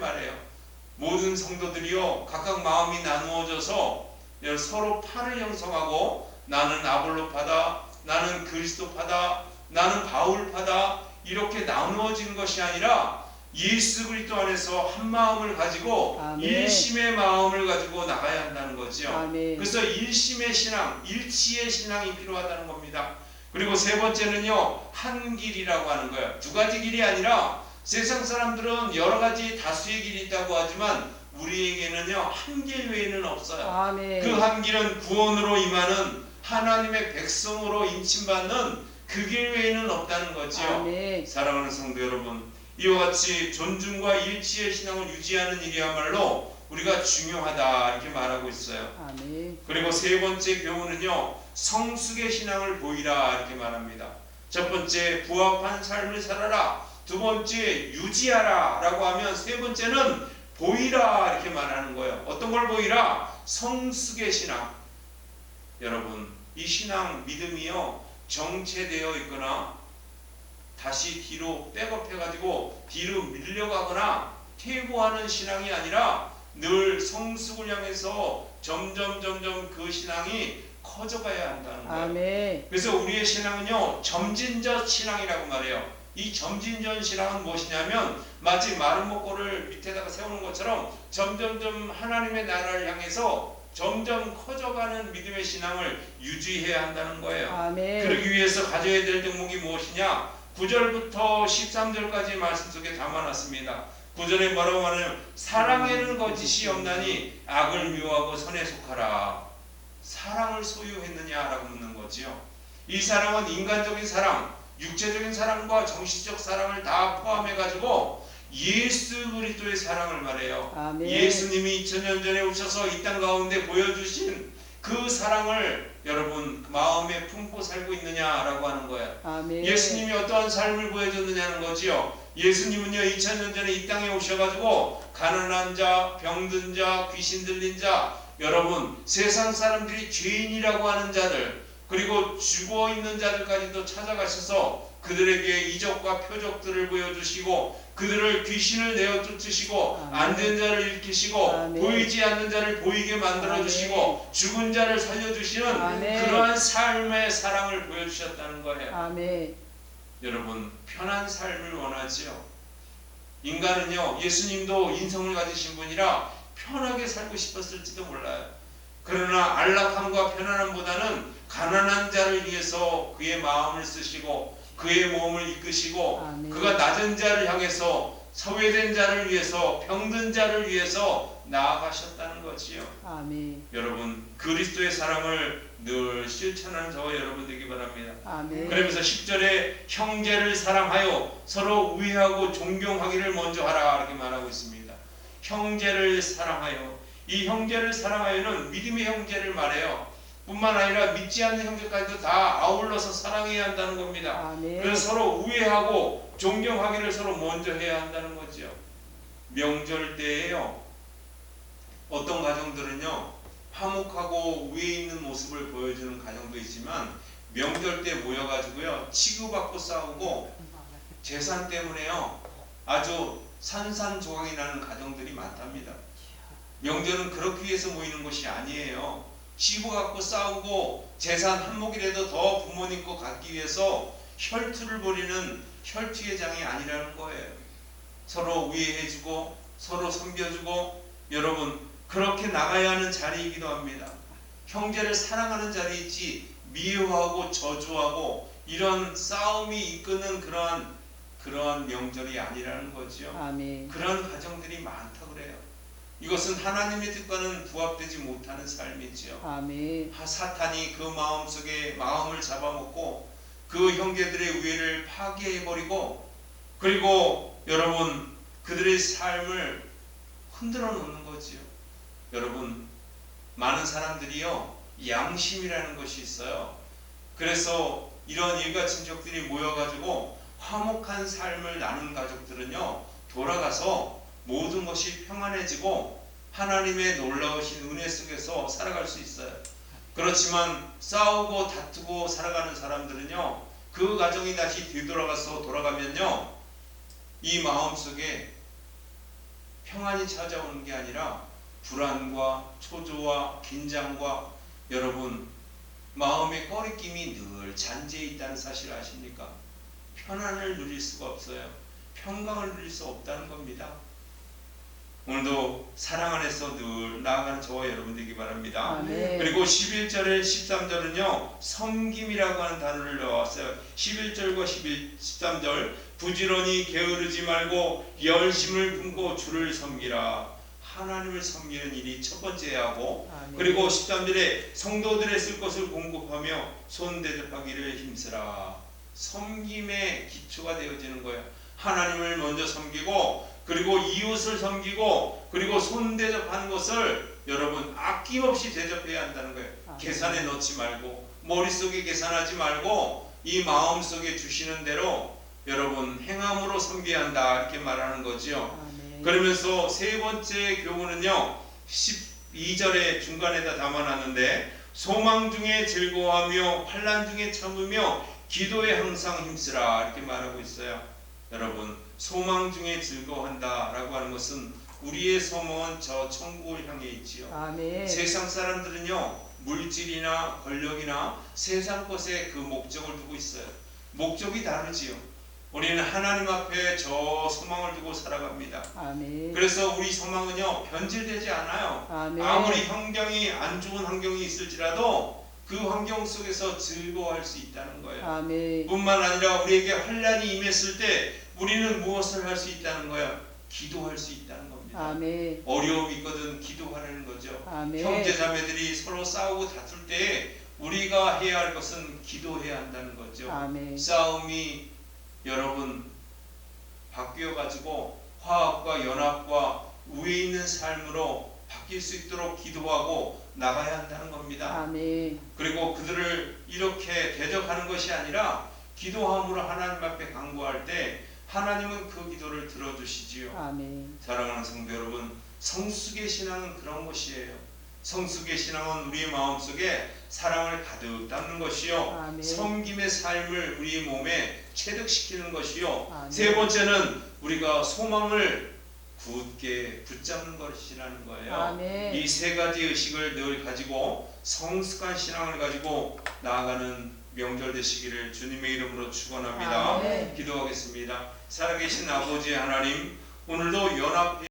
말해요. 모든 성도들이요 각각 마음이 나누어져서 서로 팔을 형성하고 나는 아볼로파다, 나는 그리스도파다, 나는 바울파다 이렇게 나누어지는 것이 아니라 예수 그리스도 안에서 한 마음을 가지고 아멘. 일심의 마음을 가지고 나가야 한다는 거죠. 아멘. 그래서 일심의 신앙, 일치의 신앙이 필요하다는 겁니다. 그리고 세 번째는요 한 길이라고 하는 거예요. 두 가지 길이 아니라 세상 사람들은 여러 가지 다수의 길이 있다고 하지만 우리에게는요 한 길 외에는 없어요. 아멘. 그 한 길은 구원으로 임하는 하나님의 백성으로 인침받는 그 길 외에는 없다는 거죠. 아멘. 사랑하는 성도 여러분, 이와 같이 존중과 일치의 신앙을 유지하는 일이야말로 우리가 중요하다 이렇게 말하고 있어요. 아멘. 그리고 세 번째 교훈은요 성숙의 신앙을 보이라 이렇게 말합니다. 첫 번째 부합한 삶을 살아라, 두 번째 유지하라 라고 하면 세 번째는 보이라 이렇게 말하는 거예요. 어떤 걸 보이라? 성숙의 신앙. 여러분 이 신앙 믿음이요 정체되어 있거나 다시 뒤로 백업해 가지고 뒤로 밀려가거나 퇴보하는 신앙이 아니라 늘 성숙을 향해서 점점 그 신앙이 커져가야 한다는 거예요. 아멘. 그래서 우리의 신앙은요 점진전 신앙이라고 말해요. 이 점진전 신앙은 무엇이냐면 마치 마른 목골을 밑에다가 세우는 것처럼 점점 하나님의 나라를 향해서 점점 커져가는 믿음의 신앙을 유지해야 한다는 거예요. 아멘. 그러기 위해서 가져야 될 덕목이 무엇이냐? 9절부터 13절까지 말씀 속에 담아놨습니다. 9절에 뭐라고 하냐면 사랑에는 거짓이 없나니 악을 미워하고 선에 속하라. 사랑을 소유했느냐라고 묻는 거지요. 이 사랑은 인간적인 사랑, 육체적인 사랑과 정신적 사랑을 다 포함해가지고 예수 그리스도의 사랑을 말해요. 아멘. 예수님이 2000년 전에 오셔서 이 땅 가운데 보여주신 그 사랑을 여러분 마음에 품고 살고 있느냐라고 하는 거예요. 아멘. 예수님이 어떠한 삶을 보여줬느냐는 거지요. 예수님은요 2000년 전에 이 땅에 오셔가지고 가난한 자, 병든 자, 귀신 들린 자, 여러분 세상 사람들이 죄인이라고 하는 자들 그리고 죽어있는 자들까지도 찾아가셔서 그들에게 이적과 표적들을 보여주시고 그들을 귀신을 내어 쫓으시고 안된 자를 일으키시고 아멘. 보이지 않는 자를 보이게 만들어 주시고 죽은 자를 살려주시는 아멘. 그러한 삶의 사랑을 보여주셨다는 거예요. 아멘. 여러분 편한 삶을 원하지요. 인간은요 예수님도 인성을 가지신 분이라 편하게 살고 싶었을지도 몰라요. 그러나 안락함과 편안함보다는 가난한 자를 위해서 그의 마음을 쓰시고 그의 몸을 이끄시고 아멘. 그가 낮은 자를 향해서 소외된 자를 위해서 병든 자를 위해서 나아가셨다는 거지요. 아멘. 여러분 그리스도의 사랑을 늘 실천하는 저와 여러분 되기 바랍니다. 아멘. 그러면서 10절에 형제를 사랑하여 서로 우애하고 존경하기를 먼저 하라 이렇게 말하고 있습니다. 형제를 사랑하여, 이 형제를 사랑하여는 믿음의 형제를 말해요. 뿐만 아니라 믿지 않는 형제까지도 다 아울러서 사랑해야 한다는 겁니다. 아멘. 그래서 서로 우애하고 존경하기를 서로 먼저 해야 한다는 거죠. 명절 때에요 어떤 가정들은요 화목하고 우애 있는 모습을 보여주는 가정도 있지만 명절 때 모여가지고요 치고받고 싸우고 재산 때문에요 아주 산산조각이 나는 가정들이 많답니다. 명절은 그렇게 위해서 모이는 것이 아니에요. 치고받고 싸우고 재산 한 몫이라도 더 부모님 거 갖기 위해서 혈투를 벌이는 혈투의 장이 아니라는 거예요. 서로 우애해주고 서로 섬겨주고 여러분 그렇게 나가야 하는 자리이기도 합니다. 형제를 사랑하는 자리이지 미워하고 저주하고 이런 싸움이 이끄는 그러한 명절이 아니라는 거죠. 아멘. 그런 가정들이 많다 그래요. 이것은 하나님의 뜻과는 부합되지 못하는 삶이지요. 아멘. 사탄이 그 마음속에 마음을 잡아먹고 그 형제들의 우애를 파괴해버리고 그리고 여러분 그들의 삶을 흔들어 놓는 거지요. 여러분 많은 사람들이요 양심이라는 것이 있어요. 그래서 이런 일가친족들이 모여가지고 화목한 삶을 나눈 가족들은요 돌아가서 모든 것이 평안해지고 하나님의 놀라우신 은혜 속에서 살아갈 수 있어요. 그렇지만 싸우고 다투고 살아가는 사람들은요 그 가정이 다시 뒤돌아가면요 이 마음속에 평안이 찾아오는 게 아니라 불안과 초조와 긴장과 여러분 마음의 꺼리낌이 늘 잔재해 있다는 사실을 아십니까? 편안을 누릴 수가 없어요. 평강을 누릴 수 없다는 겁니다. 오늘도 사랑 안에서 늘 나아가는 저와 여러분 되기 바랍니다. 아멘. 그리고 11절에 13절은요 섬김이라고 하는 단어를 넣었어요. 11절과 13절 부지런히 게으르지 말고 열심을 품고 주를 섬기라. 하나님을 섬기는 일이 첫 번째 하고, 아멘. 그리고 13절에 성도들의 쓸 것을 공급하며 손 대접하기를 힘쓰라. 섬김의 기초가 되어지는 거예요. 하나님을 먼저 섬기고, 그리고 이웃을 섬기고, 그리고 손 대접하는 것을 여러분 아낌없이 대접해야 한다는 거예요. 아멘. 계산에 넣지 말고, 머릿속에 계산하지 말고, 이 마음속에 주시는 대로 여러분 행함으로 섬겨야 한다, 이렇게 말하는 거죠. 아멘. 그러면서 세 번째 교훈은요 12절에 중간에다 담아놨는데, 소망 중에 즐거워하며 환난 중에 참으며 기도에 항상 힘쓰라, 이렇게 말하고 있어요. 여러분 소망 중에 즐거워한다 라고 하는 것은 우리의 소망은 저 천국을 향해 있지요. 아멘. 세상 사람들은요 물질이나 권력이나 세상 것에 그 목적을 두고 있어요. 목적이 다르지요. 우리는 하나님 앞에 저 소망을 두고 살아갑니다. 아멘. 그래서 우리 소망은요 변질되지 않아요. 아멘. 아무리 환경이 안 좋은 환경이 있을지라도 그 환경 속에서 즐거워할 수 있다는 거예요. 아멘. 뿐만 아니라 우리에게 환난이 임했을 때 우리는 무엇을 할 수 있다는 거예요? 기도할 수 있다는 겁니다. 아멘. 어려움이 있거든 기도하라는 거죠. 아멘. 형제자매들이 서로 싸우고 다툴 때 우리가 해야 할 것은 기도해야 한다는 거죠. 아멘. 싸움이 여러분 바뀌어 가지고 화합과 연합과 우애 있는 삶으로 바뀔 수 있도록 기도하고 나가야 한다는 겁니다. 아멘. 그리고 그들을 이렇게 대적하는 것이 아니라 기도함으로 하나님 앞에 간구할 때 하나님은 그 기도를 들어주시지요. 아멘. 사랑하는 성도 여러분, 성숙의 신앙은 그런 것이에요. 성숙의 신앙은 우리의 마음속에 사랑을 가득 담는 것이요, 아멘. 섬김의 삶을 우리 몸에 체득시키는 것이요, 아멘. 세 번째는 우리가 소망을 굳게 붙잡는 것이라는 거예요. 아멘. 이 세 가지 의식을 늘 가지고 성숙한 신앙을 가지고 나아가는 명절 되시기를 주님의 이름으로 축원합니다. 아멘. 기도하겠습니다. 살아계신 아버지 하나님, 오늘도 연합해